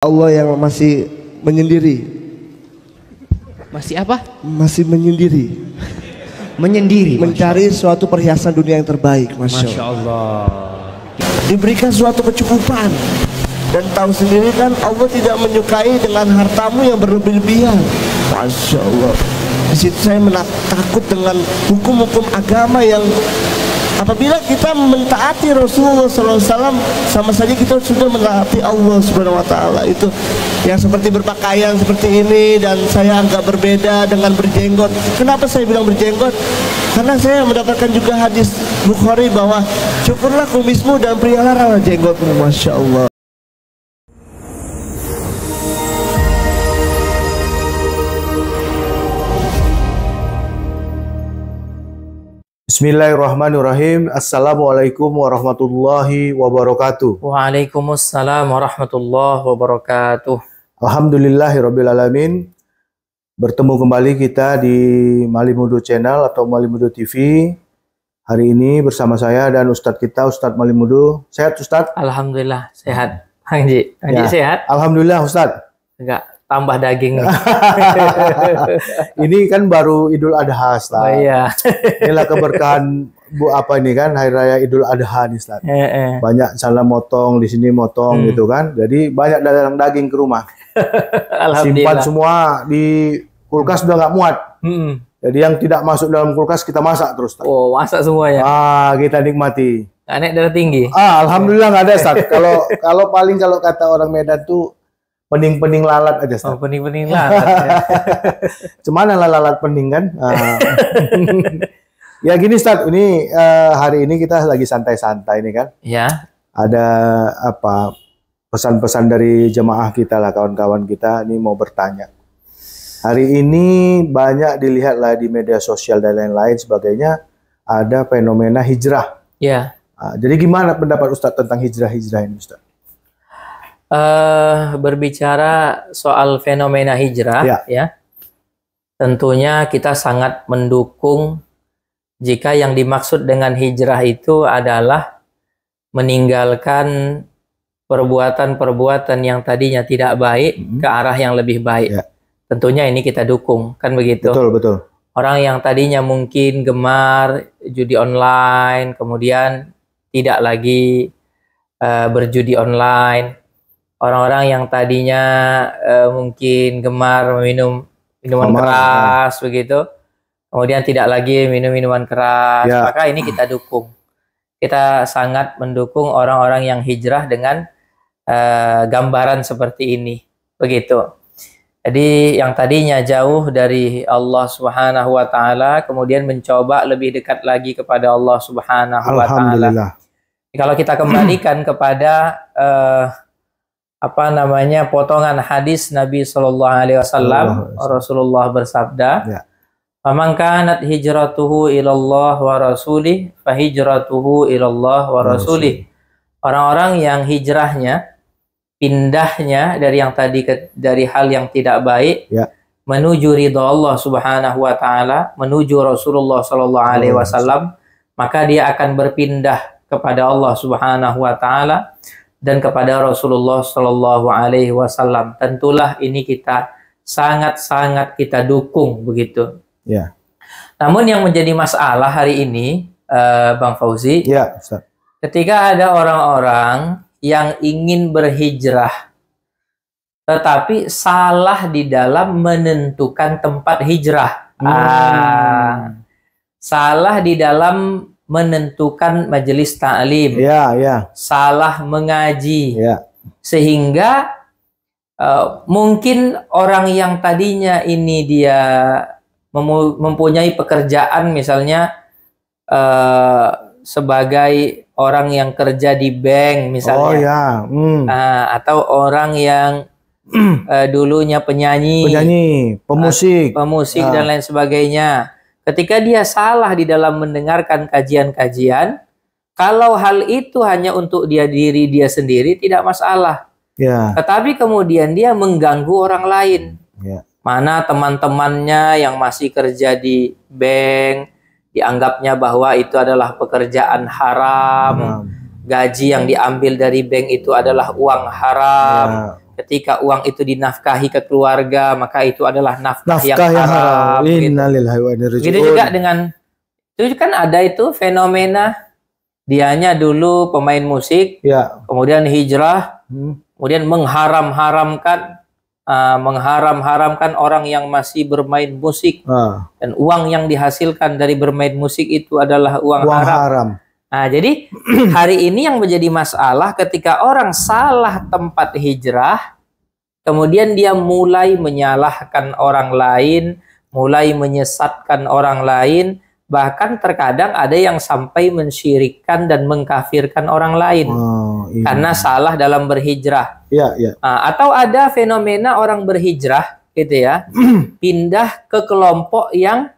Allah yang masih menyendiri. Masih apa? Masih menyendiri. Menyendiri. Mencari suatu perhiasan dunia yang terbaik. Masya Allah. Diberikan suatu kecukupan. Dan tahu sendiri kan Allah tidak menyukai dengan hartamu yang berlebihan. Masya Allah. Di situ saya takut dengan hukum-hukum agama yang apabila kita mentaati Rasulullah SAW, sama saja kita sudah mentaati Allah Subhanahu Wa Taala. Itu yang seperti berpakaian seperti ini, dan saya agak berbeda dengan berjenggot. Kenapa saya bilang berjenggot? Karena saya mendapatkan juga hadis Bukhari bahwa cukurlah kumismu dan pelihara jenggotmu. Masya Allah. Bismillahirrahmanirrahim. Assalamualaikum warahmatullahi wabarakatuh. Waalaikumsalam warahmatullahi wabarakatuh. Alhamdulillahirrabbilalamin. Bertemu kembali kita di Malimudo Channel atau Malimudo TV. Hari ini bersama saya dan Ustadz kita, Ustadz Malimudo. Sehat Ustadz? Alhamdulillah sehat. Angji sehat? Alhamdulillah Ustadz. Enggak, tambah daging nih. Ini kan baru Idul Adha Ustadz. Oh iya. Inilah keberkahan ini kan Hari Raya Idul Adha nih Ustadz. Banyak salah motong, di sini motong gitu kan. Jadi banyak daging ke rumah. Simpan semua di kulkas udah nggak muat. Jadi yang tidak masuk dalam kulkas kita masak terus. Ustadz. Oh, masak semua ya? Kita nikmati. Naik darah tinggi? Alhamdulillah nggak ada Ustadz. Kalau paling kalau kata orang Medan tuh pening-pening lalat aja. Oh, pening-pening lalat. Ya. Cuman lalat pening kan. Ya gini Ustadz, ini hari ini kita lagi santai-santai nih kan. Ya. Ada apa pesan-pesan dari jemaah kita lah, kawan-kawan kita ini mau bertanya. Hari ini banyak dilihat lah di media sosial dan lain-lain sebagainya, ada fenomena hijrah. Ya. Jadi gimana pendapat Ustadz tentang hijrah-hijrah ini Ustadz? Berbicara soal fenomena hijrah, ya, tentunya kita sangat mendukung jika yang dimaksud dengan hijrah itu adalah meninggalkan perbuatan-perbuatan yang tadinya tidak baik ke arah yang lebih baik. Ya. Tentunya ini kita dukung, kan begitu? Betul, betul. Orang yang tadinya mungkin gemar judi online, kemudian tidak lagi berjudi online. Orang-orang yang tadinya mungkin gemar meminum minuman keras, begitu, kemudian tidak lagi minum minuman keras, maka ini kita dukung. Kita sangat mendukung orang-orang yang hijrah dengan gambaran seperti ini, begitu. Jadi yang tadinya jauh dari Allah Subhanahu Wa Taala, kemudian mencoba lebih dekat lagi kepada Allah Subhanahu Wa Taala. Kalau kita kembalikan kepada potongan hadis Nabi Shallallahu Alaihi Wasallam, Rasulullah bersabda, "Faman kanat hijratuhu ilallah wa rasulih, fa hijratuhu ilallah wa rasulih." Orang-orang yang hijrahnya, pindahnya dari yang tadi dari hal yang tidak baik menuju ridha Allah Subhanahu Wa Taala, menuju Rasulullah Shallallahu Alaihi Wasallam, maka dia akan berpindah kepada Allah Subhanahu Wa Taala dan kepada Rasulullah Shallallahu Alaihi Wasallam. Tentulah ini kita sangat-sangat kita dukung, begitu. Ya. Namun yang menjadi masalah hari ini, Bang Fauzi, ketika ada orang-orang yang ingin berhijrah, tetapi salah di dalam menentukan tempat hijrah. Salah di dalam menentukan majelis ta'lim, salah mengaji, sehingga mungkin orang yang tadinya ini dia mempunyai pekerjaan, misalnya sebagai orang yang kerja di bank misalnya, atau orang yang dulunya penyanyi, pemusik dan lain sebagainya. Ketika dia salah di dalam mendengarkan kajian-kajian, kalau hal itu hanya untuk diri dia sendiri tidak masalah. Tetapi kemudian dia mengganggu orang lain. Mana teman-temannya yang masih kerja di bank, dianggapnya bahwa itu adalah pekerjaan haram, gaji yang diambil dari bank itu adalah uang haram. ketika uang itu dinafkahi ke keluarga, maka itu adalah nafkah yang haram. Begitu juga dengan, itu kan ada itu fenomena, dianya dulu pemain musik, ya, kemudian hijrah, kemudian mengharam-haramkan orang yang masih bermain musik, dan uang yang dihasilkan dari bermain musik itu adalah uang haram. Nah, jadi hari ini yang menjadi masalah ketika orang salah tempat hijrah, kemudian dia mulai menyalahkan orang lain, mulai menyesatkan orang lain, bahkan terkadang ada yang sampai mensyirikkan dan mengkafirkan orang lain karena salah dalam berhijrah. Ya, ya. Nah, atau ada fenomena orang berhijrah, gitu ya, pindah ke kelompok yang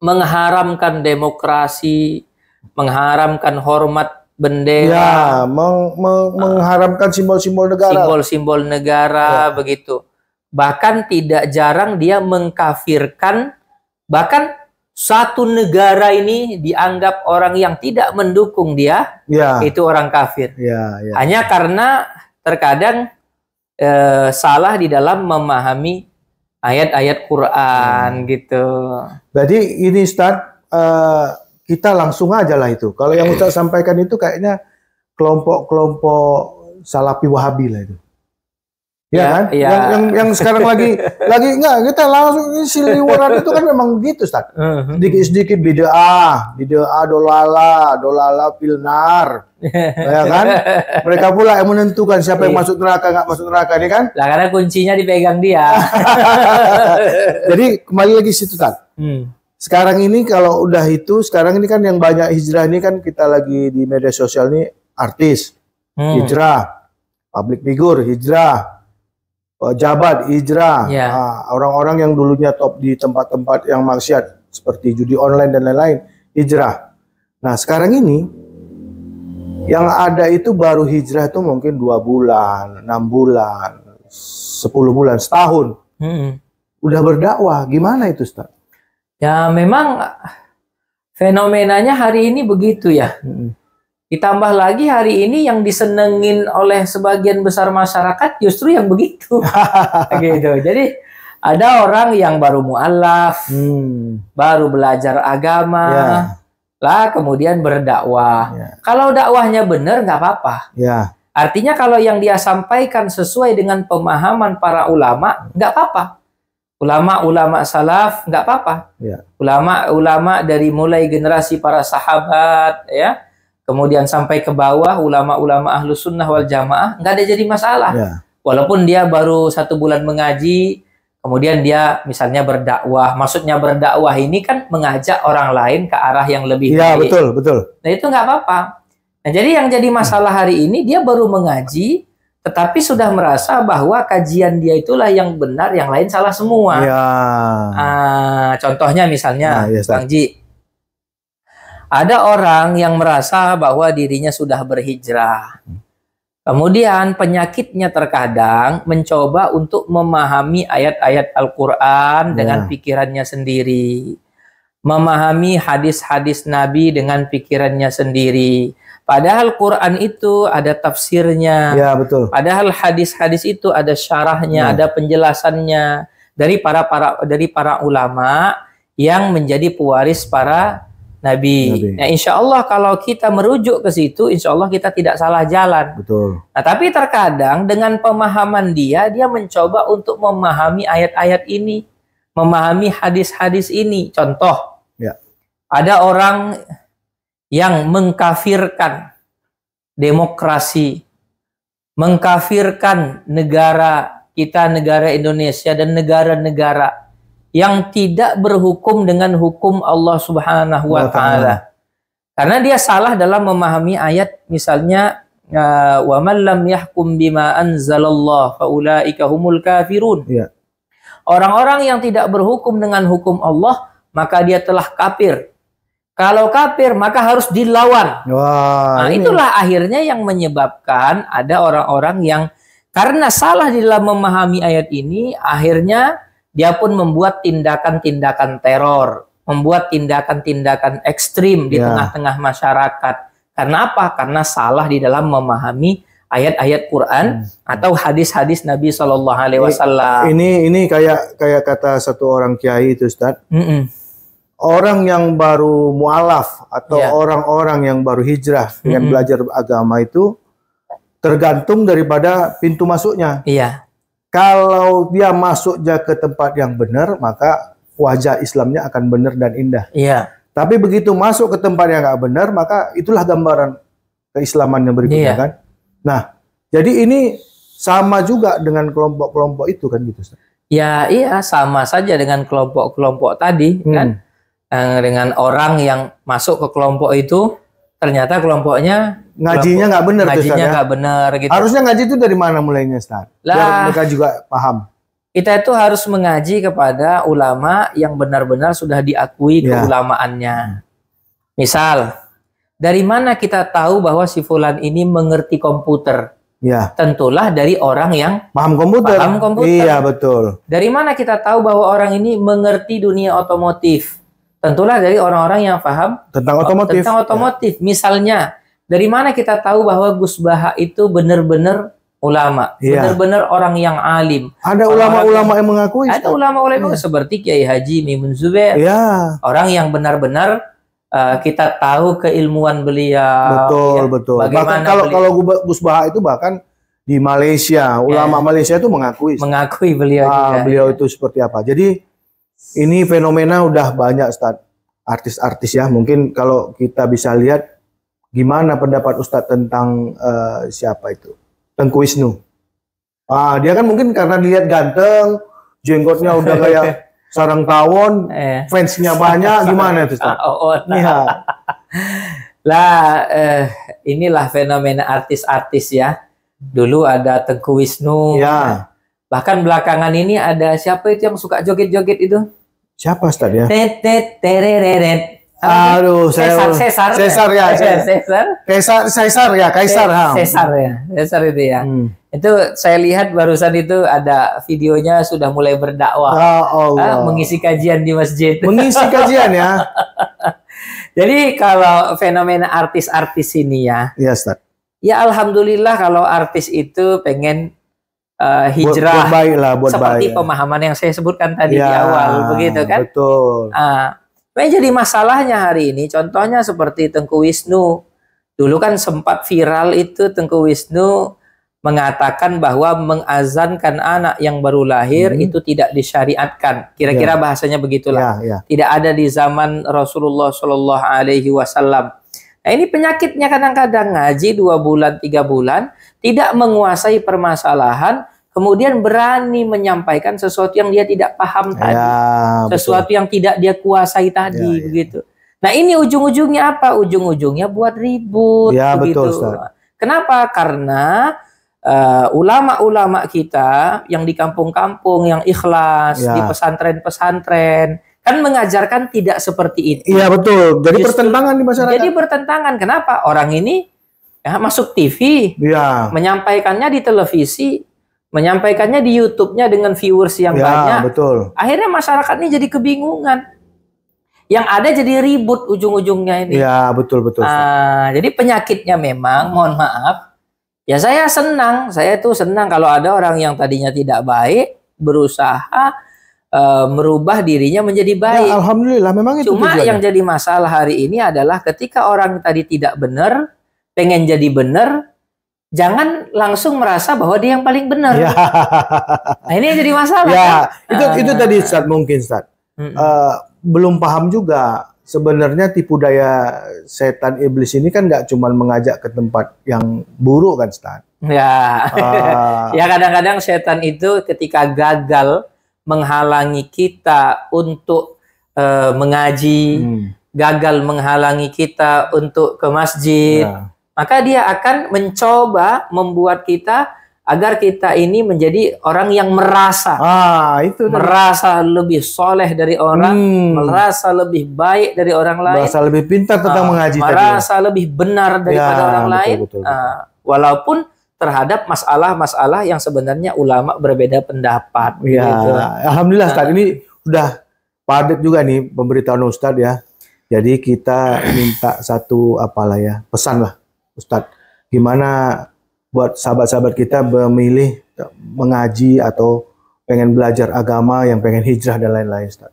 mengharamkan demokrasi, mengharamkan hormat bendera, ya, mengharamkan simbol-simbol negara, simbol-simbol negara, ya, begitu. Bahkan tidak jarang dia mengkafirkan, bahkan satu negara ini dianggap orang yang tidak mendukung dia, ya, itu orang kafir. Ya, ya. Hanya karena terkadang salah di dalam memahami ayat-ayat Quran, gitu. Jadi ini Ustaz, kita langsung aja lah itu. Kalau yang Ustaz sampaikan itu kayaknya kelompok-kelompok Salafi Wahabi lah itu. Ya, kan? Ya. Yang sekarang lagi enggak, kita langsung siliweran itu kan memang gitu, Ustaz. Sedikit-sedikit bid'ah dolala filnar. Ya kan? Mereka pula yang menentukan siapa yang masuk neraka, enggak masuk neraka, ini kan? Lah, karena kuncinya dipegang dia. Jadi kembali lagi situ, Ustaz. Sekarang ini kalau udah itu, sekarang ini kan yang banyak hijrah ini kan kita lagi di media sosial nih, artis hijrah, public figure hijrah, pejabat hijrah, orang-orang yang dulunya top di tempat-tempat yang maksiat seperti judi online dan lain-lain hijrah. Nah sekarang ini yang ada itu baru hijrah itu mungkin 2 bulan, 6 bulan, 10 bulan, setahun, udah berdakwah. Gimana itu, Ustaz? Ya memang fenomenanya hari ini begitu ya. Ditambah lagi hari ini yang disenengin oleh sebagian besar masyarakat justru yang begitu. Gitu. Jadi ada orang yang baru mu'alaf, baru belajar agama, lah kemudian berdakwah. Kalau dakwahnya benar nggak apa-apa. Artinya kalau yang dia sampaikan sesuai dengan pemahaman para ulama, nggak apa-apa. Ulama-ulama salaf nggak apa-apa. Ulama-ulama dari mulai generasi para sahabat, ya, kemudian sampai ke bawah ulama-ulama ahlus sunnah wal jamaah, nggak ada jadi masalah. Walaupun dia baru 1 bulan mengaji, kemudian dia misalnya berdakwah. Maksudnya berdakwah ini kan mengajak orang lain ke arah yang lebih baik. Betul. Nah itu nggak apa-apa. Nah jadi yang jadi masalah hari ini dia baru mengaji, tetapi sudah merasa bahwa kajian dia itulah yang benar, yang lain salah semua. Contohnya misalnya, Bang Ji, ada orang yang merasa bahwa dirinya sudah berhijrah. Kemudian penyakitnya terkadang mencoba untuk memahami ayat-ayat Al-Quran dengan pikirannya sendiri. Memahami hadis-hadis Nabi dengan pikirannya sendiri. Padahal Quran itu ada tafsirnya. Ya, betul. Padahal hadis-hadis itu ada syarahnya, ada penjelasannya dari para ulama yang menjadi pewaris para nabi. Nah, insya Allah kalau kita merujuk ke situ, insya Allah kita tidak salah jalan. Betul. Nah, tapi terkadang dengan pemahaman dia mencoba untuk memahami ayat-ayat ini, memahami hadis-hadis ini. Contoh, ada orang yang mengkafirkan demokrasi, mengkafirkan negara kita, negara Indonesia dan negara-negara yang tidak berhukum dengan hukum Allah Subhanahu wa Ta'ala. Karena dia salah dalam memahami ayat, misalnya wa man lam yahkum bima anzalallah faulaika humul kafirun. Orang-orang yang tidak berhukum dengan hukum Allah, maka dia telah kafir. Kalau kafir, maka harus dilawan. Nah, itulah akhirnya yang menyebabkan ada orang-orang yang karena salah di dalam memahami ayat ini, akhirnya dia pun membuat tindakan-tindakan teror, membuat tindakan-tindakan ekstrim di tengah-tengah masyarakat. Karena apa? Karena salah di dalam memahami ayat-ayat Quran atau hadis-hadis Nabi Shallallahu Alaihi Wasallam. Ini kayak kata satu orang kiai itu, Ustaz. Orang yang baru mualaf atau orang-orang yang baru hijrah dengan belajar agama itu tergantung daripada pintu masuknya. Iya. Kalau dia masuk ke tempat yang benar, maka wajah Islamnya akan benar dan indah. Iya. Tapi begitu masuk ke tempat yang nggak benar, maka itulah gambaran keislamannya berikutnya kan. Nah, jadi ini sama juga dengan kelompok-kelompok itu kan gitu, Ustaz? Ya, iya, sama saja dengan kelompok-kelompok tadi kan. Dengan orang yang masuk ke kelompok itu, ternyata kelompoknya ngajinya nggak benar, ngajinya nggak benar gitu. Harusnya ngaji itu dari mana mulainya, Ustaz? Biar mereka juga paham. Kita itu harus mengaji kepada ulama yang benar-benar sudah diakui keulamaannya. Misal, dari mana kita tahu bahwa si fulan ini mengerti komputer? Ya. Tentulah dari orang yang paham komputer. Paham komputer. Iya, betul. Dari mana kita tahu bahwa orang ini mengerti dunia otomotif? Tentulah dari orang-orang yang paham tentang otomotif. Ya. Misalnya, dari mana kita tahu bahwa Gus Baha itu benar-benar ulama, benar-benar orang yang alim? Ada ulama-ulama yang mengakui. Ada ulama-ulama seperti Kiai Haji Mimun Zubair. Orang yang benar-benar kita tahu keilmuan beliau. Betul. Bahkan kalau Gus Baha itu bahkan di Malaysia, ulama Malaysia itu mengakui beliau juga. Beliau itu seperti apa. Jadi ini fenomena udah banyak, Ustaz. Artis-artis ya. Mungkin kalau kita bisa lihat gimana pendapat Ustaz tentang siapa itu? Tengku Wisnu. Dia kan mungkin karena dilihat ganteng, jenggotnya udah kayak sarang tawon, fansnya banyak, gimana itu, Ustaz? Inilah fenomena artis-artis ya. Dulu ada Tengku Wisnu. Bahkan belakangan ini ada siapa itu yang suka joget-joget itu? Siapa, Ustaz ya? Aduh, Caesar itu ya. Itu saya lihat barusan itu ada videonya sudah mulai berdakwah, mengisi kajian di masjid. Mengisi kajian ya. Jadi kalau fenomena artis-artis ini ya, Ustaz. Ya alhamdulillah kalau artis itu pengen hijrah buat seperti pemahaman yang saya sebutkan tadi di awal, begitu kan? Betul. Yang jadi masalahnya hari ini, contohnya seperti Tengku Wisnu. Dulu kan sempat viral itu Tengku Wisnu mengatakan bahwa mengazankan anak yang baru lahir itu tidak disyariatkan. Kira-kira bahasanya begitulah. Tidak ada di zaman Rasulullah Shallallahu Alaihi Wasallam. Nah, ini penyakitnya kadang-kadang ngaji 2 bulan, 3 bulan, tidak menguasai permasalahan, kemudian berani menyampaikan sesuatu yang dia tidak paham tadi. Sesuatu yang tidak dia kuasai tadi, begitu. Nah, ini ujung-ujungnya apa? Ujung-ujungnya buat ribut. Betul, begitu. Kenapa? Karena ulama-ulama kita yang di kampung-kampung, yang ikhlas, di pesantren-pesantren, kan mengajarkan tidak seperti itu. Iya, betul. Jadi bertentangan di masyarakat. Jadi bertentangan. Kenapa? Orang ini masuk TV, menyampaikannya di televisi, menyampaikannya di YouTube-nya dengan viewers yang banyak. Betul. Akhirnya masyarakat ini jadi kebingungan. Yang ada jadi ribut ujung-ujungnya ini. Iya, betul. Jadi penyakitnya memang, mohon maaf, ya saya tuh senang kalau ada orang yang tadinya tidak baik, berusaha merubah dirinya menjadi baik. Alhamdulillah, memang itu. Cuma yang jadi masalah hari ini adalah ketika orang tadi tidak benar, pengen jadi benar, jangan langsung merasa bahwa dia yang paling benar. Nah, ini yang jadi masalah. Itu tadi Ustaz, mungkin Ustaz. Belum paham juga. Sebenarnya tipu daya setan iblis ini kan nggak cuma mengajak ke tempat yang buruk kan, Ustaz. Ya kadang-kadang setan itu ketika gagal menghalangi kita untuk mengaji, gagal menghalangi kita untuk ke masjid, maka dia akan mencoba membuat kita agar kita ini menjadi orang yang merasa, merasa lebih soleh dari orang, merasa lebih baik dari orang lain, merasa lebih pintar tentang mengaji, merasa lebih benar daripada orang lain, walaupun terhadap masalah-masalah yang sebenarnya ulama berbeda pendapat. Gitu. Alhamdulillah Ustaz, ini sudah padat juga nih pemberitahuan Ustaz ya. Jadi kita minta satu pesan lah Ustaz. Gimana buat sahabat-sahabat kita memilih mengaji atau pengen belajar agama, yang pengen hijrah dan lain-lain, Ustaz?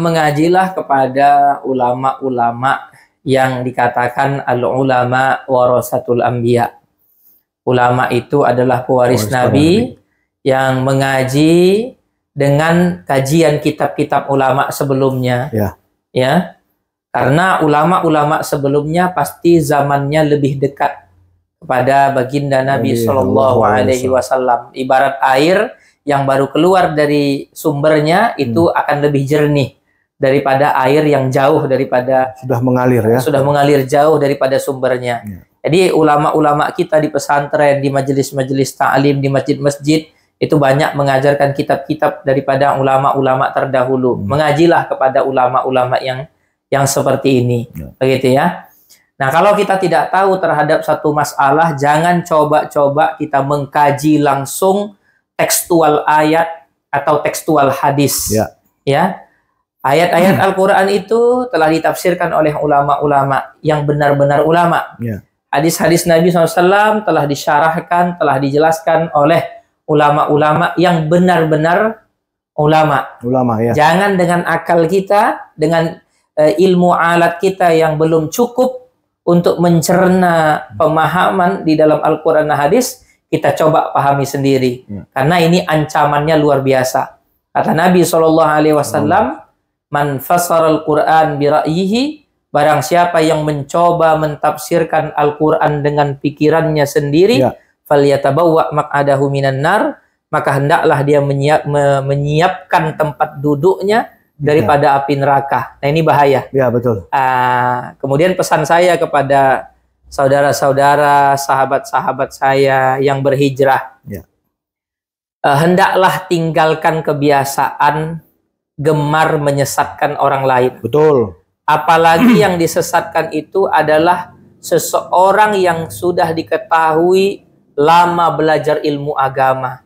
Mengajilah kepada ulama-ulama yang dikatakan al-ulama warasatul anbiya. Ulama itu adalah pewaris Nabi yang mengaji dengan kajian kitab-kitab ulama sebelumnya. Ya. Karena ulama-ulama sebelumnya pasti zamannya lebih dekat kepada baginda Nabi Shallallahu Alaihi Wasallam. Ibarat air yang baru keluar dari sumbernya itu akan lebih jernih daripada air yang jauh daripada sudah mengalir, ya, sudah mengalir jauh daripada sumbernya. Jadi ulama-ulama kita di pesantren, di majelis-majelis ta'lim, di masjid-masjid itu banyak mengajarkan kitab-kitab daripada ulama-ulama terdahulu. Mengajilah kepada ulama-ulama yang seperti ini, begitu ya. Nah, kalau kita tidak tahu terhadap satu masalah, jangan coba-coba kita mengkaji langsung tekstual ayat atau tekstual hadis. Ya. Ayat-ayat Al-Quran itu telah ditafsirkan oleh ulama-ulama yang benar-benar ulama. Hadis-hadis Nabi SAW telah disyarahkan, telah dijelaskan oleh ulama-ulama yang benar-benar ulama. Jangan dengan akal kita, dengan ilmu alat kita yang belum cukup untuk mencerna pemahaman di dalam Al-Quran dan hadis, kita coba pahami sendiri. Karena ini ancamannya luar biasa. Kata Nabi SAW, man fasara al-Quran bira'yihi, barang siapa yang mencoba mentafsirkan Al-Quran dengan pikirannya sendiri, falyatabawwa maq'adahu minan nar, maka hendaklah dia menyiapkan tempat duduknya daripada api neraka. Nah, ini bahaya. Ya, betul. Kemudian pesan saya kepada saudara-saudara, sahabat-sahabat saya yang berhijrah, hendaklah tinggalkan kebiasaan gemar menyesatkan orang lain. Betul. Apalagi yang disesatkan itu adalah seseorang yang sudah diketahui lama belajar ilmu agama,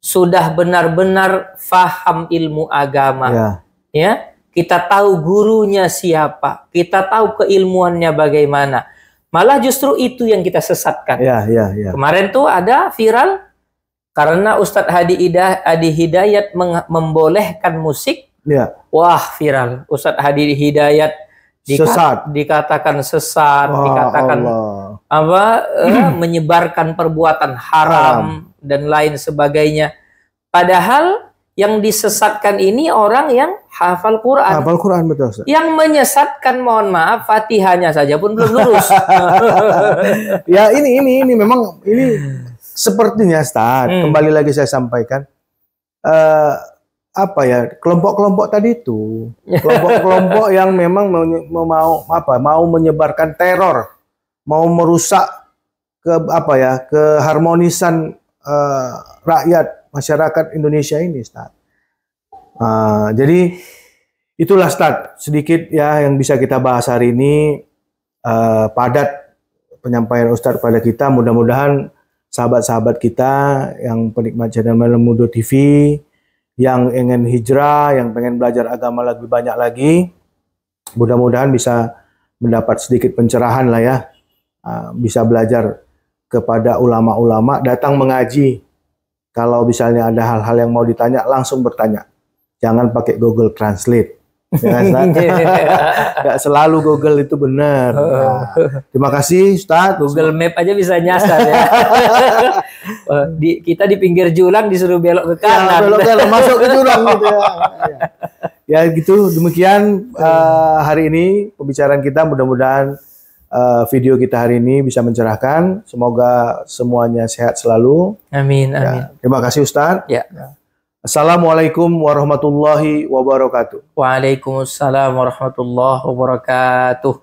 sudah benar-benar faham ilmu agama. Ya, kita tahu gurunya siapa, kita tahu keilmuannya bagaimana. Malah justru itu yang kita sesatkan. Kemarin tuh ada viral karena Ustadz Hadi Hidayat membolehkan musik. Wah, viral. Ustadz Hadi Hidayat dikatakan sesat, dikatakan menyebarkan perbuatan haram dan lain sebagainya. Padahal yang disesatkan ini orang yang hafal Quran. Hafal Quran, betul, Ustaz. Yang menyesatkan, mohon maaf, Fatihahnya saja pun belum lurus. Ya, ini memang ini sepertinya, Ustaz. Kembali lagi saya sampaikan, kelompok-kelompok tadi itu, kelompok-kelompok yang memang mau menyebarkan teror, mau merusak keharmonisan rakyat masyarakat Indonesia ini, Ustaz. Jadi itulah, Ustaz, sedikit ya yang bisa kita bahas hari ini. Padat penyampaian Ustaz pada kita. Mudah-mudahan sahabat-sahabat kita yang penikmat channel Malam Mudo TV, yang ingin hijrah, yang pengen belajar agama lebih banyak lagi, mudah-mudahan bisa mendapat sedikit pencerahan lah ya. Bisa belajar kepada ulama-ulama, datang mengaji. Kalau misalnya ada hal-hal yang mau ditanya, langsung bertanya. Jangan pakai Google Translate. Nggak selalu Google itu benar. Terima kasih, Ustaz. Google Map aja bisa nyasar ya. Kita di pinggir jurang disuruh belok ke kanan. Belok ke kanan, masuk ke jurang gitu ya. Ya gitu, demikian hari ini pembicaraan kita. Mudah-mudahan video kita hari ini bisa mencerahkan. Semoga semuanya sehat selalu. Amin, amin. Ya, terima kasih, Ustaz. Ya. Assalamualaikum warahmatullahi wabarakatuh. Waalaikumsalam warahmatullahi wabarakatuh.